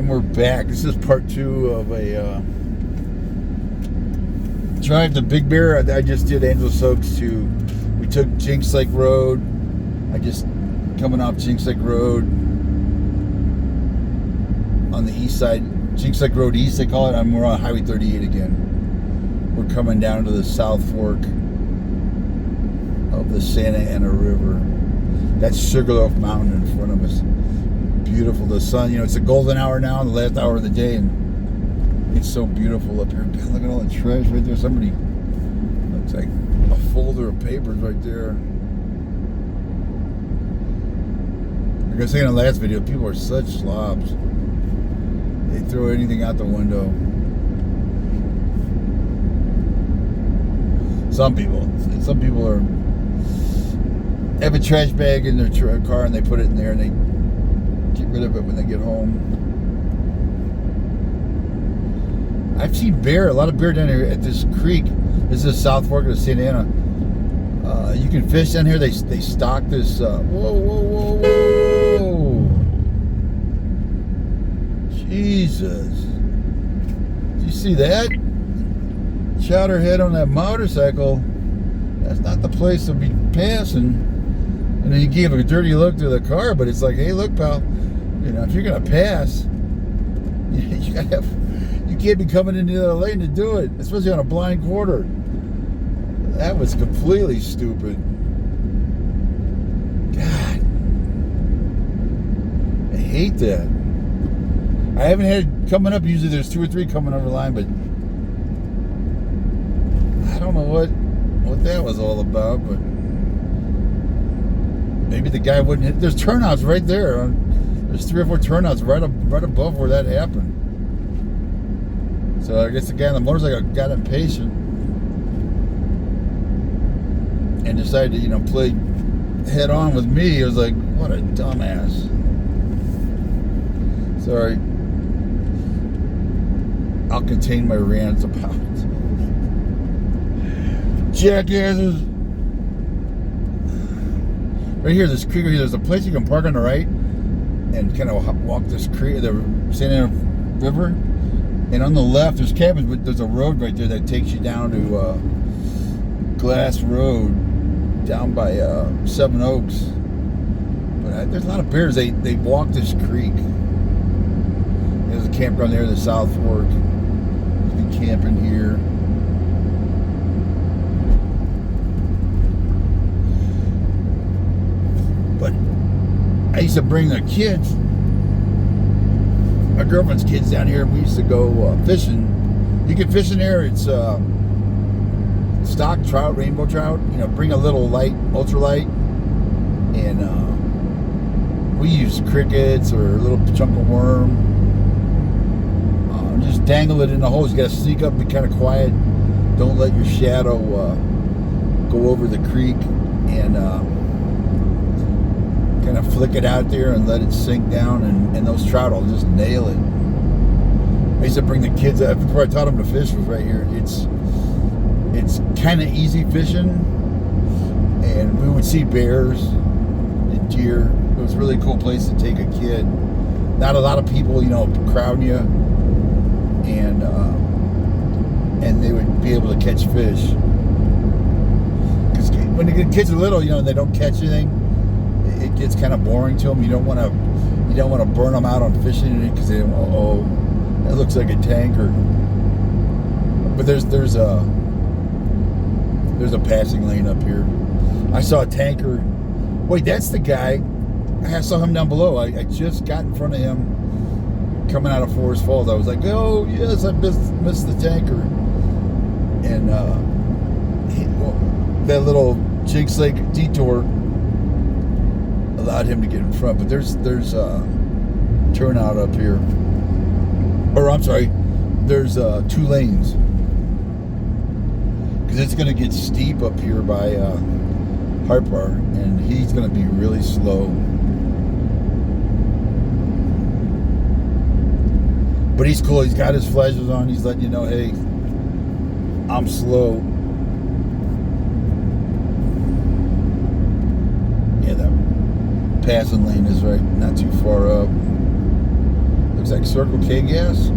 And we're back. This is part 2 of a drive to Big Bear. I just did Angeles Oaks we took Jenks Lake Road. I just coming off Jenks Lake Road on the east side. Jenks Lake Road East, they call it. We're on Highway 38 again. We're coming down to the South Fork of the Santa Ana River. That's Sugarloaf Mountain in front of us. Beautiful. The sun, it's the golden hour now, the last hour of the day, and it's so beautiful up here. God, look at all the trash right there. Somebody, looks like a folder of papers right there. Like I was saying in the last video, people are such slobs. They throw anything out the window. Some people have a trash bag in their car and they put it in there and they get rid of it when they get home. I've seen a lot of bear down here at this creek. This is South Fork of Santa Ana. You can fish down here. They stock this. Whoa! Jesus! Did you see that? Chowderhead on that motorcycle. That's not the place to be passing. And then you gave a dirty look to the car, but it's like, hey, look, pal. If you're gonna pass, you can't be coming into the other lane to do it, especially on a blind quarter. That was completely stupid. God, I hate that. I haven't had coming up. Usually there's 2 or 3 coming over the line, but I don't know what that was all about. But maybe the guy wouldn't hit. There's turnouts right there. There's 3 or 4 turnouts right above where that happened. So I guess the guy on the motorcycle got impatient and decided to, play head on with me. I was like, what a dumbass. Sorry. I'll contain my rants about jackasses. Right here, this creek right here, there's a place you can park on the right and kind of walk this creek, the Santa Ana River. And on the left, there's cabins, but there's a road right there that takes you down to Glass Road, down by Seven Oaks. But there's a lot of bears. They walk this creek. There's a campground there, the South Fork. You can camp in here. But I used to bring the kids, my girlfriend's kids down here, and we used to go fishing. You can fish in there. It's stock trout, rainbow trout. Bring a little light, ultralight, and we use crickets or a little chunk of worm. Just dangle it in the holes. You gotta sneak up, be kind of quiet. Don't let your shadow go over the creek, and kind of flick it out there and let it sink down, and those trout will just nail it. I used to bring the kids up before I taught them to fish. Was right here. It's kind of easy fishing, and we would see bears and deer. It was a really cool place to take a kid. Not a lot of people, crowding you, and they would be able to catch fish. Because when the kids are little, they don't catch anything. It gets kind of boring to them. You don't want to burn them out on fishing because they, that looks like a tanker. But there's a passing lane up here. I saw a tanker. Wait, that's the guy. I saw him down below. I just got in front of him coming out of Forest Falls. I was like, oh yes, I missed the tanker. And that little Jenks Lake detour allowed him to get in front. But there's a turnout up here. Or I'm sorry, there's 2 lanes. Because it's going to get steep up here by Harper, and he's going to be really slow. But he's cool. He's got his flashes on. He's letting you know, hey, I'm slow. Yeah, that passing lane is right, not too far up. looks like Circle K gas.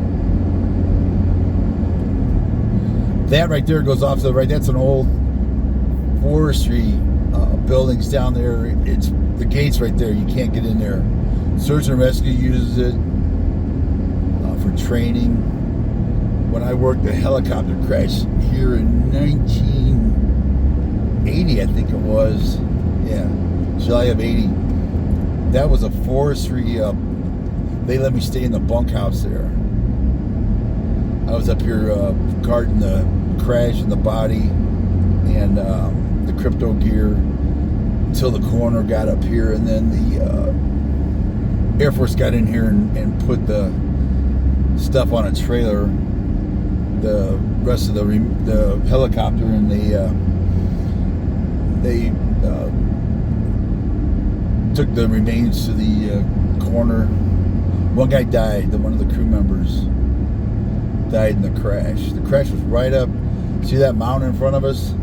That right there goes off to the right. That's an old forestry buildings down there. It's the gates right there. You can't get in there. Search and Rescue uses it for training. When I worked, a helicopter crash here in 1980, I think it was. Yeah, July of 80. That was a forestry. They let me stay in the bunkhouse there. I was up here guarding the crash and the body and the crypto gear until the coroner got up here, and then the Air Force got in here and put the stuff on a trailer, the rest of the helicopter, and they took the remains to the coroner. One guy died. One of the crew members died in the crash. The crash was right up. See that mountain in front of us?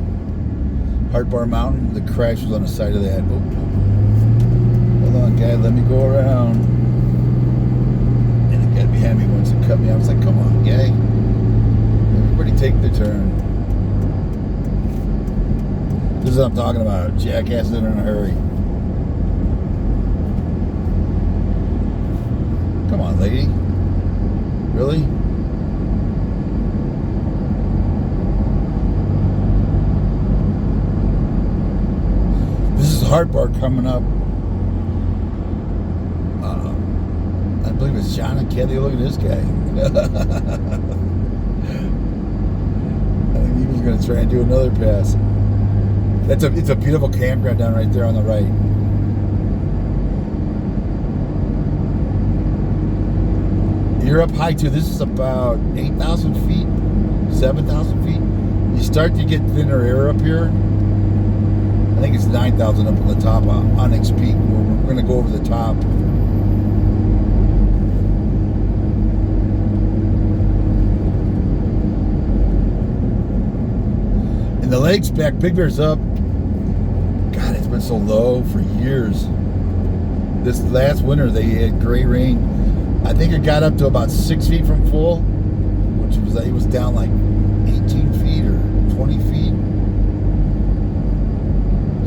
Heart Bar Mountain. The crash was on the side of that. Oh. Hold on, guy. Let me go around. And the guy behind me wants to cut me. I was like, come on, guy. Everybody take their turn. This is what I'm talking about. Jackasses in a hurry. Come on, lady. Really? This is Heart Bar coming up. I believe it's John and Kelly. Look at this guy. I think he was going to try and do another pass. It's a beautiful campground down right there on the right. You're up high too. This is about 8,000 feet, 7,000 feet. You start to get thinner air up here. I think it's 9,000 up on the top on Onyx Peak. We're going to go over the top. And the lake's back. Big Bear's up. God, it's been so low for years. This last winter they had great rain. I think it got up to about 6 feet from full, which was, it was down like 18 feet or 20 feet.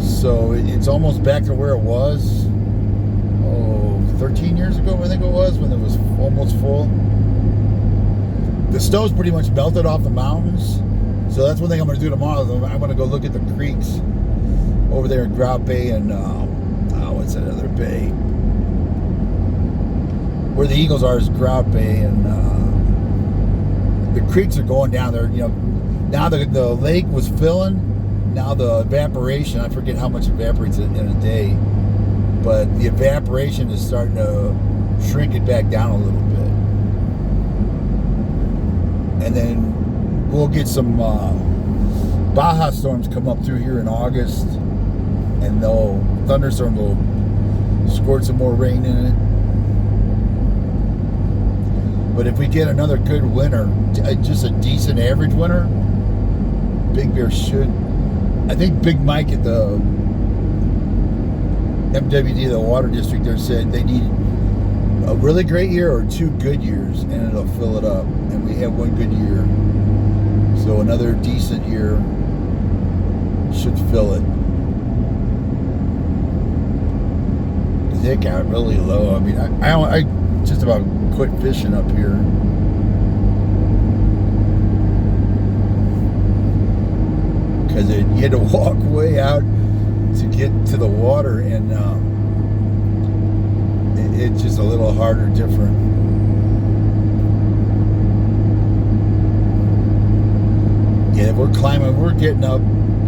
So it's almost back to where it was, 13 years ago, I think it was, when it was almost full. The snow's pretty much melted off the mountains. So that's one thing I'm going to do tomorrow. I'm going to go look at the creeks over there in Grout Bay and, what's that other bay? Where the Eagles are is Grout Bay, and the creeks are going down there. You know, now the lake was filling. Now the evaporation, I forget how much evaporates in a day, but the evaporation is starting to shrink it back down a little bit. And then we'll get some Baja storms come up through here in August, and thunderstorms will squirt some more rain in it. But if we get another good winter, just a decent average winter, Big Bear should. I think Big Mike at the MWD, the water district there, said they need a really great year or 2 good years, and it'll fill it up. And we have 1 good year. So another decent year should fill it. It got really low. I mean, I just about quit fishing up here. Because you had to walk way out to get to the water, and it's just a little harder, different. Yeah, we're climbing. We're getting up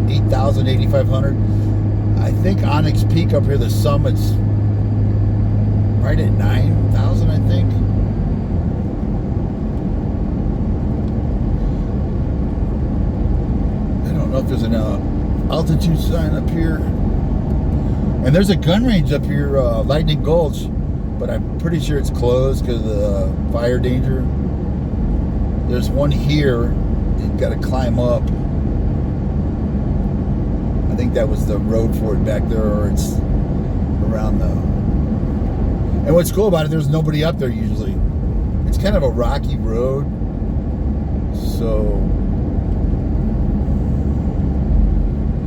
8,000, 8,500. I think Onyx Peak up here, the summit's right at 9,000, I think. I don't know if there's an altitude sign up here. And there's a gun range up here, Lightning Gulch, but I'm pretty sure it's closed because of the fire danger. There's one here. You've got to climb up. I think that was the road for it back there, or it's around the... And what's cool about it, there's nobody up there usually. kind of a rocky road, so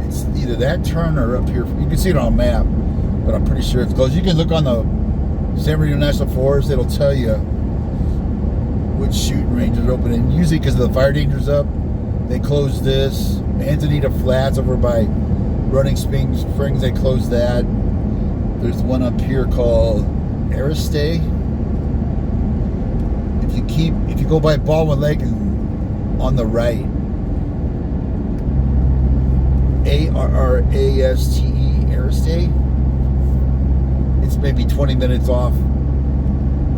it's either that turn or up here. You can see it on a map, but I'm pretty sure it's closed. You can look on the San Bernardino National Forest. It'll tell you which shooting range is open. And usually because the fire danger's up, they close this. Antonita Flats over by Running Springs, they closed that. There's one up here called Aristay. If you go by Baldwin Lake and on the right, Arraste, Aristay, it's maybe 20 minutes off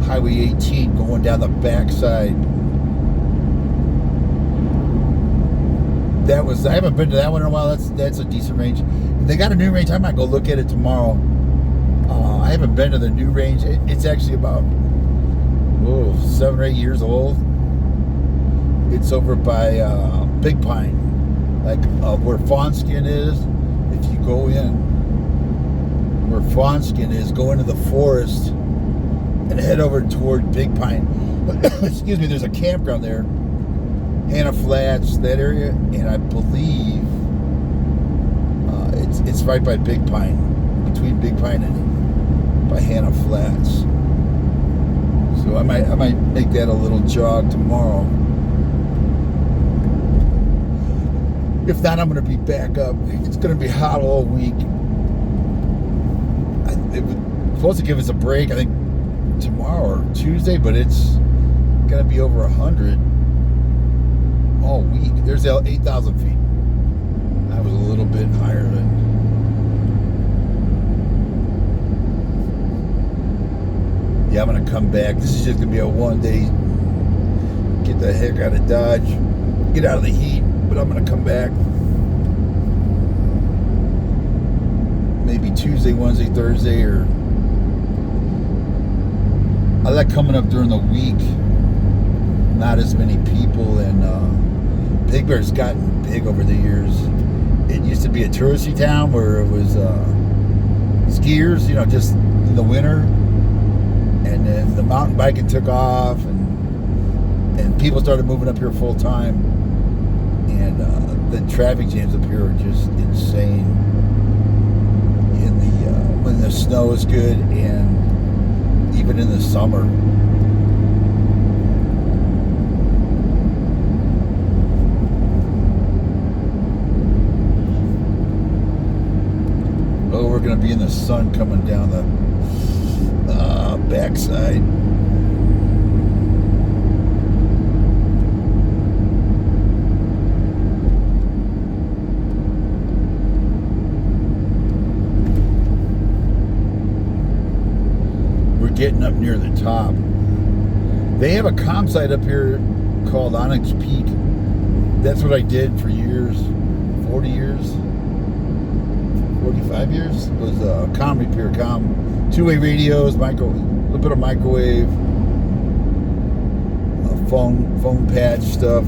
Highway 18 going down the backside. I haven't been to that one in a while. That's a decent range. They got a new range. I might go look at it tomorrow. I haven't been to the new range. It's actually about 7 or 8 years old. It's over by Big Pine, like where Fawnskin is. If you go in where Fawnskin is, go into the forest and head over toward Big Pine. Excuse me, there's a campground there, Hannah Flats, that area, and I believe it's right by Big Pine, between Big Pine and by Hannah Flats. So I might make that a little jog tomorrow. If not, I'm going to be back up. It's going to be hot all week. It was supposed to give us a break, I think, tomorrow or Tuesday, but it's going to be over 100 all week. There's 8,000 feet. That was a little bit higher than. Yeah, I'm going to come back. This is just going to be a one-day, get the heck out of Dodge, get out of the heat, but I'm going to come back maybe Tuesday, Wednesday, Thursday, or I like coming up during the week. Not as many people, and Big Bear's gotten big over the years. It used to be a touristy town where it was skiers, just in the winter. And then the mountain biking took off, and people started moving up here full time. And the traffic jams up here are just insane. When the snow is good, and even in the summer. Oh, we're going to be in the sun coming down the backside. We're getting up near the top. They have a campsite up here called Onyx Peak. That's what I did for years, 40 years, 45 years. It was comm repair, two-way radios, a little bit of microwave, phone patch stuff.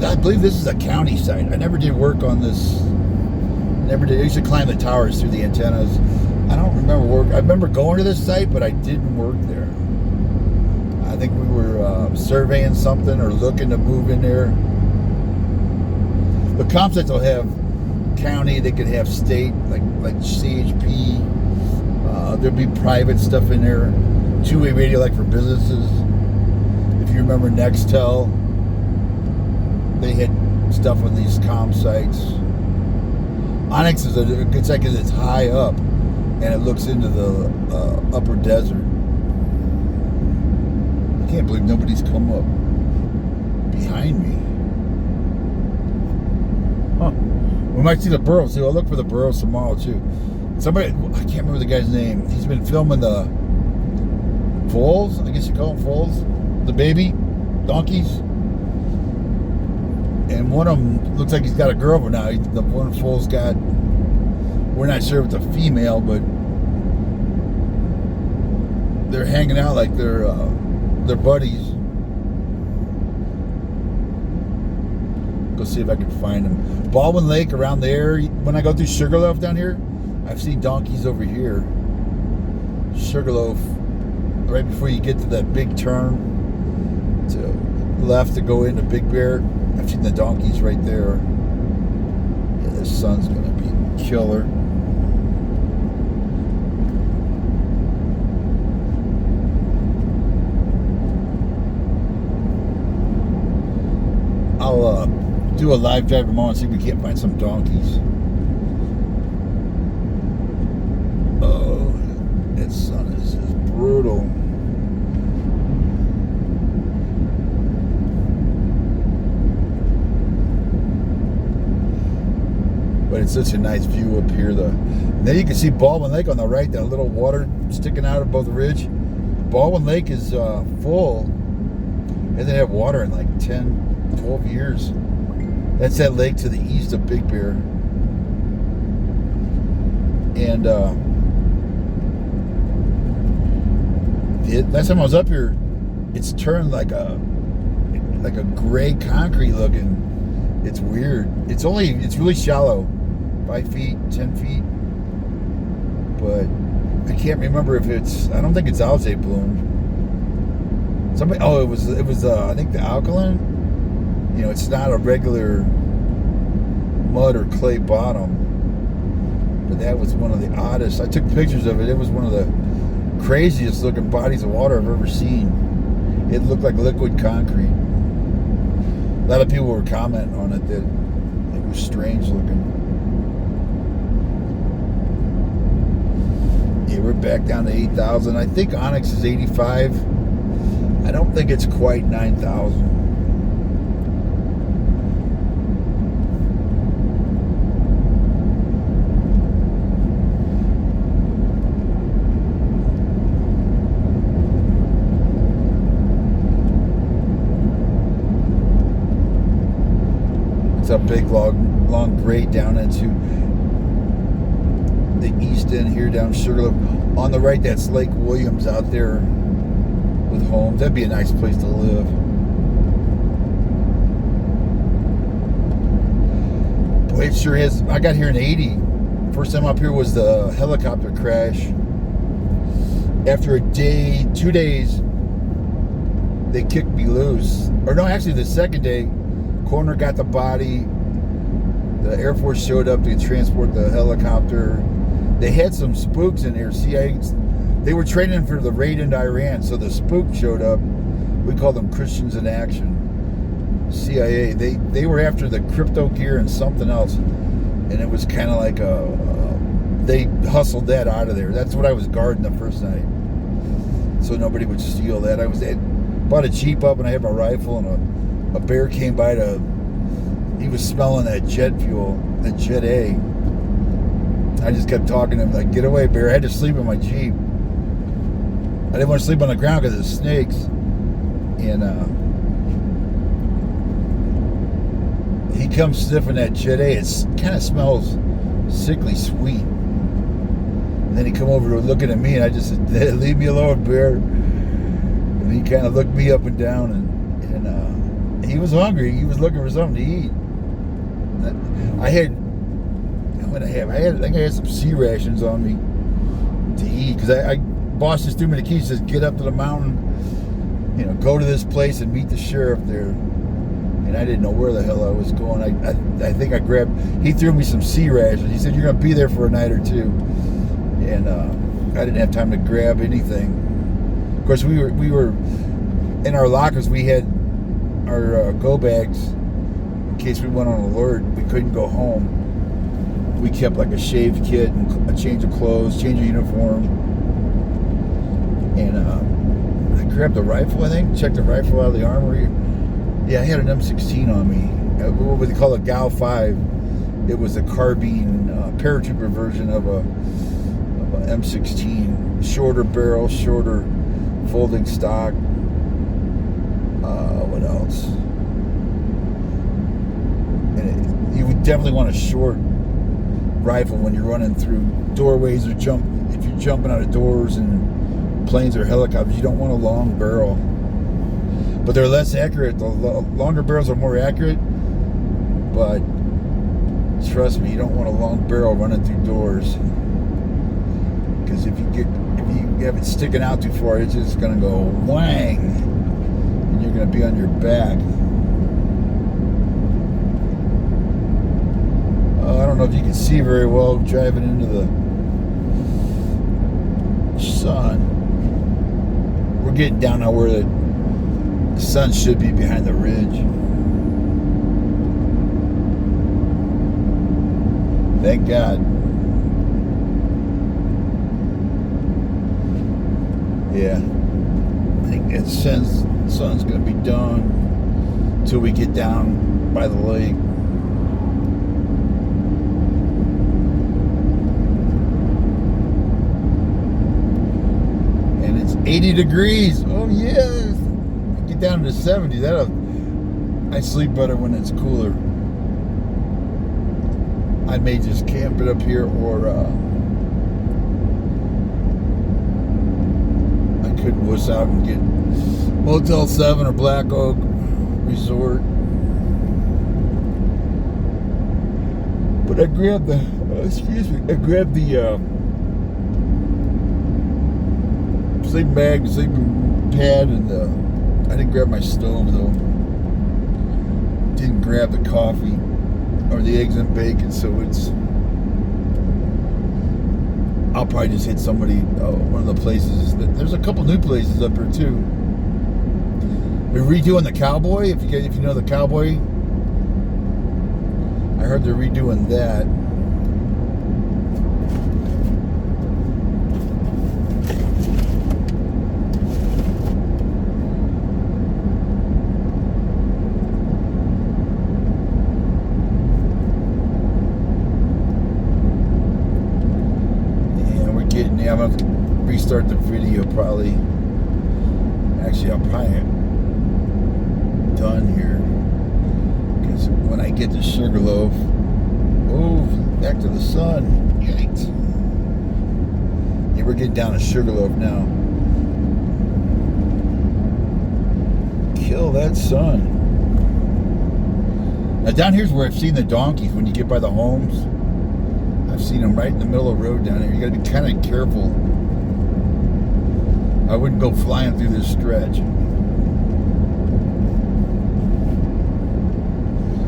I believe this is a county site. I never did work on this. Never did. I used to climb the towers through the antennas. I don't remember work. I remember going to this site, but I didn't work there. I think we were surveying something or looking to move in there. The comp sites will have county. They could have state, like CHP. There'd be private stuff in there. Two-way radio, like for businesses. If you remember Nextel, they had stuff on these comm sites. Onyx is a good site because it's high up and it looks into the upper desert. I can't believe nobody's come up behind me. Huh. We might see the burrows too. I'll look for the burrows tomorrow too. Somebody, I can't remember the guy's name. He's been filming the foals. I guess you call them foals. The baby donkeys. And one of them looks like he's got a girl for now. The one foal's got, we're not sure if it's a female, but they're hanging out like they're buddies. Go see if I can find them. Baldwin Lake around there. When I go through Sugarloaf down here, I've seen donkeys over here. Sugarloaf. right before you get to that big turn to left to go into Big Bear. I've seen the donkeys right there. Yeah, the sun's gonna be killer. I'll do a live drive tomorrow and see if we can't find some donkeys. Oh, that sun is just brutal. But it's such a nice view up here. Then you can see Baldwin Lake on the right, that little water sticking out above the ridge. Baldwin Lake is full. They didn't have water in like 10, 12 years. That's that lake to the east of Big Bear. And last time I was up here, it's turned like a gray concrete looking. It's weird. It's really shallow, 5 feet, 10 feet. But I can't remember if I don't think it's algae bloom. It was I think the alkaline. You know, it's not a regular mud or clay bottom. But that was one of the oddest. I took pictures of it. It was one of the craziest looking bodies of water I've ever seen. It looked like liquid concrete. A lot of people were commenting on it that it was strange looking. Yeah, we're back down to 8,000. I think Onyx is 85. I don't think it's quite 9,000. It's a big long grade down into the east end here, down Sugarloaf. On the right, that's Lake Williams out there with homes. That'd be a nice place to live. Boy, it sure is. I got here in 80. First time up here was the helicopter crash. After a day, 2 days, they kicked me loose. Or no, actually the second day, coroner got the body. The Air Force showed up to transport the helicopter. They had some spooks in there. CIA, they were training for the raid into Iran, so the spook showed up. We call them Christians in Action. CIA. They were after the crypto gear and something else, and it was kind of like they hustled that out of there. That's what I was guarding the first night, so nobody would steal that. I bought a Jeep up and I had my rifle, and a bear came by he was smelling that jet fuel, the Jet A. I just kept talking to him like, get away, bear. I had to sleep in my Jeep. I didn't want to sleep on the ground because of snakes. And he comes sniffing that Jet A. It kind of smells sickly sweet. And then he come over to looking at me, and I just said, leave me alone, bear. And he kind of looked me up and down, and he was hungry. He was looking for something to eat. I think I had some sea rations on me to eat, because boss just threw me the keys, says get up to the mountain, go to this place and meet the sheriff there. And I didn't know where the hell I was going. I think he threw me some sea rations. He said, you're going to be there for a night or two. And I didn't have time to grab anything. Of course, we were in our lockers. We had our go bags in case we went on alert. We couldn't go home. We kept like a shave kit and a change of clothes, change of uniform. And I grabbed the rifle, I think, checked the rifle out of the armory. Yeah, I had an M16 on me. What they call a GAL 5. It was a carbine paratrooper version of a M16. Shorter barrel, shorter folding stock. What else? And you would definitely want a short rifle when you're running through doorways or if you're jumping out of doors and planes or helicopters. You don't want a long barrel, but they're less accurate. The longer barrels are more accurate, but trust me, you don't want a long barrel running through doors, because if you have it sticking out too far, it's just gonna go whang, and you're gonna be on your back. I don't know if you can see very well driving into the sun. We're getting down now where the sun should be behind the ridge. Thank God. Yeah. I think that sun's going to be done until we get down by the lake. And it's 80 degrees. Oh, yes. Get down to 70. I sleep better when it's cooler. I may just camp it up here, or I could wuss out and get Motel 7 or Black Oak Resort. But I grabbed the sleeping bag, sleeping pad, and I didn't grab my stove though. Didn't grab the coffee or the eggs and bacon, so I'll probably just hit somebody, one of the places. There's a couple new places up here too. They're redoing the Cowboy. If you know the Cowboy, I heard they're redoing that. I'm going to restart the video probably. Actually, I'll probably done here. Because when I get to Sugarloaf, back to the sun. Yikes. Yeah, we're getting down to Sugarloaf now. Kill that sun. Now down here's where I've seen the donkeys when you get by the homes. I've seen them right in the middle of the road down here. You got to be kind of careful. I wouldn't go flying through this stretch.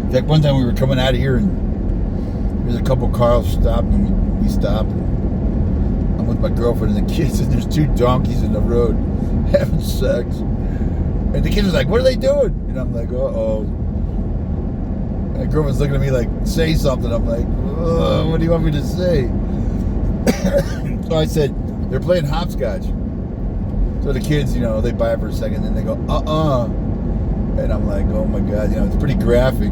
In fact, one time we were coming out of here and there's a couple cars stopped, and we stopped. I'm with my girlfriend and the kids, and there's two donkeys in the road having sex. And the kids was like, "What are they doing?" And I'm like, "Uh-oh." My girlfriend's looking at me like, "Say something." I'm like, "What do you want me to say?" So I said, "They're playing hopscotch." So the kids, they buy it for a second, then they go, and I'm like, "Oh my God," it's pretty graphic.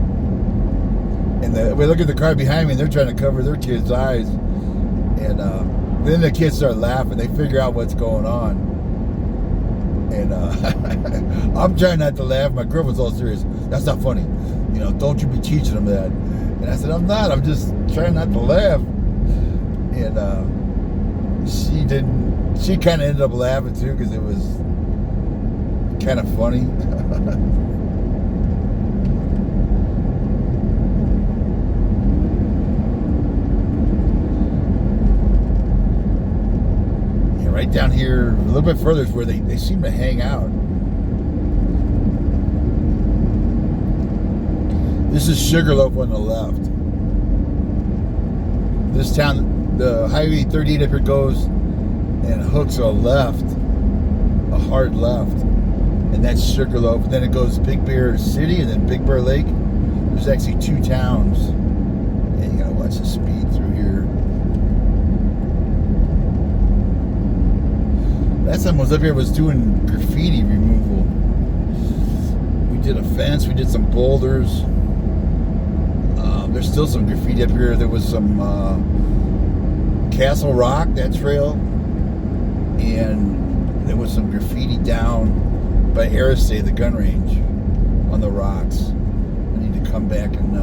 And we look at the car behind me, and they're trying to cover their kids' eyes. And then the kids start laughing. They figure out what's going on. And I'm trying not to laugh. My girlfriend's all serious. "That's not funny. Don't you be teaching them that." And I said, "I'm not. I'm just trying not to laugh." And she didn't. She kind of ended up laughing too because it was kind of funny. Yeah, right down here, a little bit further is where they seem to hang out. This is Sugarloaf on the left. This town, the Highway 38 up here goes and hooks a left, a hard left, and that's Sugarloaf. And then it goes Big Bear City and then Big Bear Lake. There's actually two towns, and you gotta watch the speed through here. Last time I was up here, I was doing graffiti removal. We did a fence, we did some boulders. There's still some graffiti up here. There was some Castle Rock, that trail, and there was some graffiti down by Aerostate, the gun range, on the rocks. I need to come back and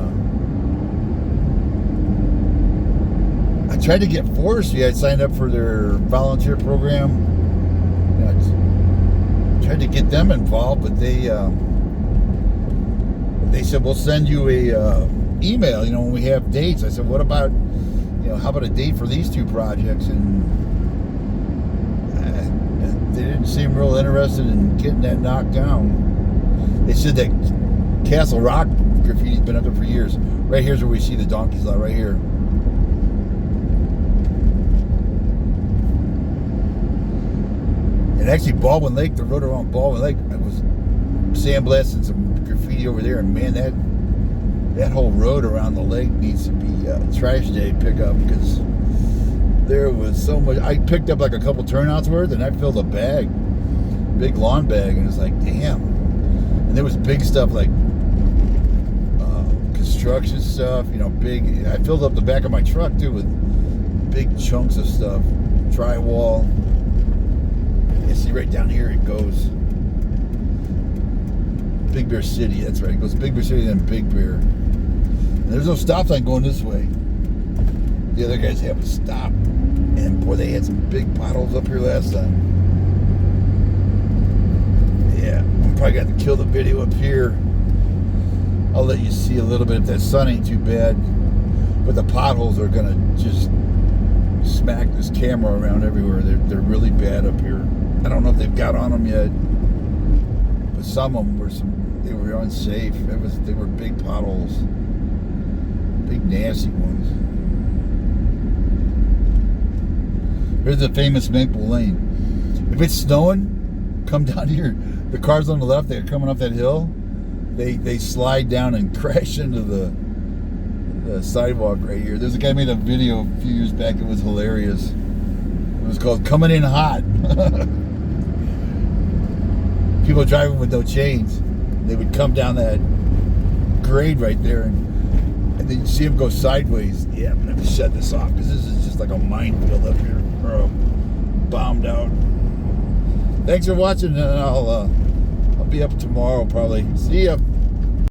I tried to get forestry. I signed up for their volunteer program. I tried to get them involved, but they said, "We'll send you a email, when we have dates." I said, "What about, how about a date for these two projects?" And they didn't seem real interested in getting that knocked down. They said that Castle Rock graffiti's been up there for years. Right here's where we see the donkey's lot, right here. And actually Baldwin Lake, the road around Baldwin Lake, I was sandblasting some graffiti over there, and man, that whole road around the lake needs to be trash day pickup, because there was so much. I picked up like a couple turnouts worth, and I filled a bag, big lawn bag, and it's like, damn. And there was big stuff like construction stuff, you know, big. I filled up the back of my truck too with big chunks of stuff, drywall. You see right down here it goes. Big Bear City, that's right. It goes Big Bear City, then Big Bear. And there's no stop sign going this way. The other guys have a stop. And boy, they had some big potholes up here last time. Yeah, I'm probably going to kill the video up here. I'll let you see a little bit if that sun ain't too bad. But the potholes are going to just smack this camera around everywhere. They're really bad up here. I don't know if they've got on them yet. But some of them were unsafe. They were big potholes. Big nasty ones. Here's the famous Maple Lane. If it's snowing, come down here. The cars on the left, they're coming up that hill. They slide down and crash into the sidewalk right here. There's a guy made a video a few years back. It was hilarious. It was called "Coming In Hot." People driving with no chains. They would come down that grade right there, and then you see them go sideways. Yeah, I'm gonna have to shut this off because this is just like a minefield up here, bro. Bombed out. Thanks for watching, and I'll be up tomorrow probably. See ya.